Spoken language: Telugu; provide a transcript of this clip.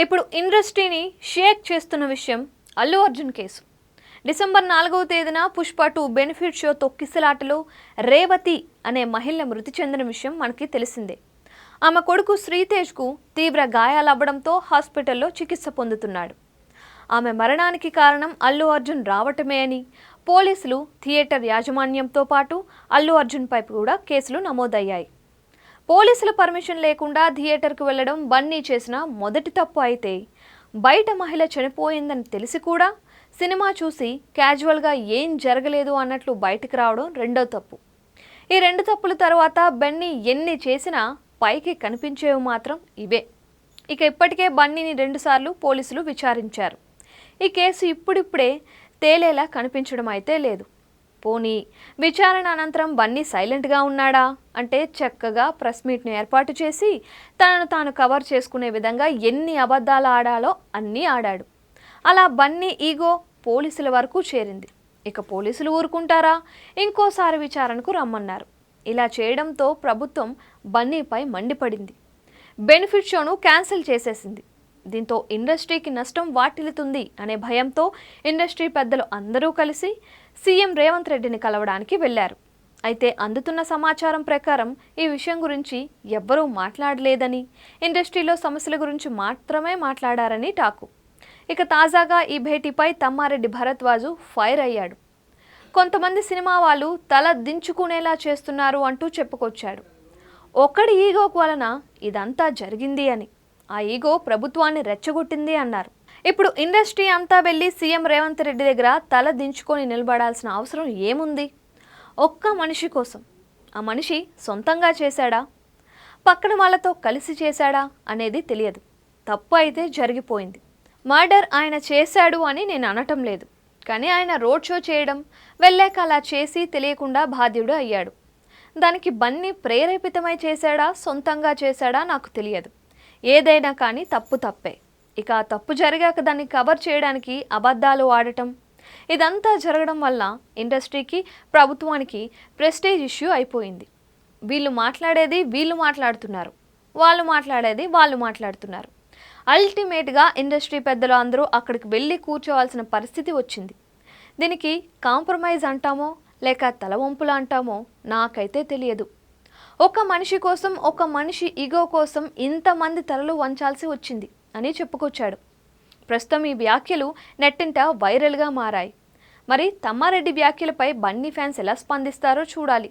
ఇప్పుడు ఇండస్ట్రీని షేక్ చేస్తున్న విషయం అల్లు అర్జున్ కేసు. డిసెంబర్ 4వ తేదీన పుష్ప 2 బెనిఫిట్ షో తొక్కిసలాటలో రేవతి అనే మహిళ మృతి చెందిన విషయం మనకి తెలిసిందే. ఆమె కొడుకు శ్రీతేజ్కు తీవ్ర గాయాలవ్వడంతో హాస్పిటల్లో చికిత్స పొందుతున్నాడు. ఆమె మరణానికి కారణం అల్లు అర్జున్ రావటమే అని పోలీసులు, థియేటర్ యాజమాన్యంతో పాటు అల్లు అర్జున్పై కూడా కేసులు నమోదయ్యాయి. పోలీసుల పర్మిషన్ లేకుండా థియేటర్కు వెళ్లడం బన్నీ చేసిన మొదటి తప్పు అయితే, బయట మహిళ చనిపోయిందని తెలిసి కూడా సినిమా చూసి క్యాజువల్గా ఏం జరగలేదు అన్నట్లు బయటకు రావడం రెండో తప్పు. ఈ రెండు తప్పుల తర్వాత బన్నీ ఎన్ని చేసినా పైకి కనిపించేవి మాత్రం ఇవే. ఇప్పటికే బన్నీని 2 సార్లు పోలీసులు విచారించారు. ఈ కేసు ఇప్పుడిప్పుడే తేలేలా కనిపించడం అయితే లేదు. పోనీ విచారణ అనంతరం బన్నీ సైలెంట్గా ఉన్నాడా అంటే, చక్కగా ప్రెస్ మీట్ను ఏర్పాటు చేసి తనను తాను కవర్ చేసుకునే విధంగా ఎన్ని అబద్ధాలు ఆడాలో అన్నీ ఆడాడు. అలా బన్నీ ఈగో పోలీసుల వరకు చేరింది. పోలీసులు ఊరుకుంటారా? ఇంకోసారి విచారణకు రమ్మన్నారు. ఇలా చేయడంతో ప్రభుత్వం బన్నీపై మండిపడింది. బెనిఫిట్ షోను క్యాన్సిల్ చేసేసింది. దీంతో ఇండస్ట్రీకి నష్టం వాటిల్లుతుంది అనే భయంతో ఇండస్ట్రీ పెద్దలు అందరూ కలిసి సీఎం రేవంత్ రెడ్డిని కలవడానికి వెళ్లారు. అయితే అందుతున్న సమాచారం ప్రకారం ఈ విషయం గురించి ఎవ్వరూ మాట్లాడలేదని, ఇండస్ట్రీలో సమస్యల గురించి మాత్రమే మాట్లాడారని టాకు. తాజాగా ఈ భేటీపై తమ్మారెడ్డి భరద్వాజు ఫైర్ అయ్యాడు. కొంతమంది సినిమా వాళ్ళు తల దించుకునేలా చేస్తున్నారు అంటూ చెప్పుకొచ్చాడు. ఒక్కడి ఈగోకు వలన ఇదంతా జరిగింది అని, ఆ ఈగో ప్రభుత్వాన్ని రెచ్చగొట్టింది అన్నారు. ఇప్పుడు ఇండస్ట్రీ అంతా వెళ్ళి సీఎం రేవంత్ రెడ్డి దగ్గర తల దించుకొని నిలబడాల్సిన అవసరం ఏముంది? ఒక్క మనిషి కోసం. ఆ మనిషి సొంతంగా చేశాడా, పక్కన వాళ్ళతో కలిసి చేశాడా అనేది తెలియదు. తప్పు అయితే జరిగిపోయింది. మర్డర్ ఆయన చేశాడు అని నేను అనటం లేదు, కానీ ఆయన రోడ్ షో చేయడం, వెళ్ళాక అలా చేసి తెలియకుండా బాధ్యుడు అయ్యాడు. దానికి బన్నీ ప్రేరేపితమై చేశాడా, సొంతంగా చేశాడా నాకు తెలియదు. ఏదైనా కానీ తప్పు తప్పే. ఆ తప్పు జరిగాక దాన్ని కవర్ చేయడానికి అబద్ధాలు ఆడటం, ఇదంతా జరగడం వల్ల ఇండస్ట్రీకి, ప్రభుత్వానికి ప్రెస్టేజ్ ఇష్యూ అయిపోయింది. వీళ్ళు మాట్లాడేది వీళ్ళు మాట్లాడుతున్నారు, వాళ్ళు మాట్లాడేది వాళ్ళు మాట్లాడుతున్నారు. అల్టిమేట్గా ఇండస్ట్రీ పెద్దలు అందరూ అక్కడికి వెళ్ళి కూర్చోవాల్సిన పరిస్థితి వచ్చింది. దీనికి కాంప్రమైజ్ అంటామో లేక తలవంపులు అంటామో నాకైతే తెలియదు. ఒక మనిషి కోసం, ఒక మనిషి ఈగో కోసం ఇంతమంది తలలు వంచాల్సి వచ్చింది అని చెప్పుకొచ్చాడు. ప్రస్తుతం ఈ వ్యాఖ్యలు నెట్టింట వైరల్గా మారాయి. మరి తమ్మారెడ్డి వ్యాఖ్యలపై బన్నీ ఫ్యాన్స్ ఎలా స్పందిస్తారో చూడాలి.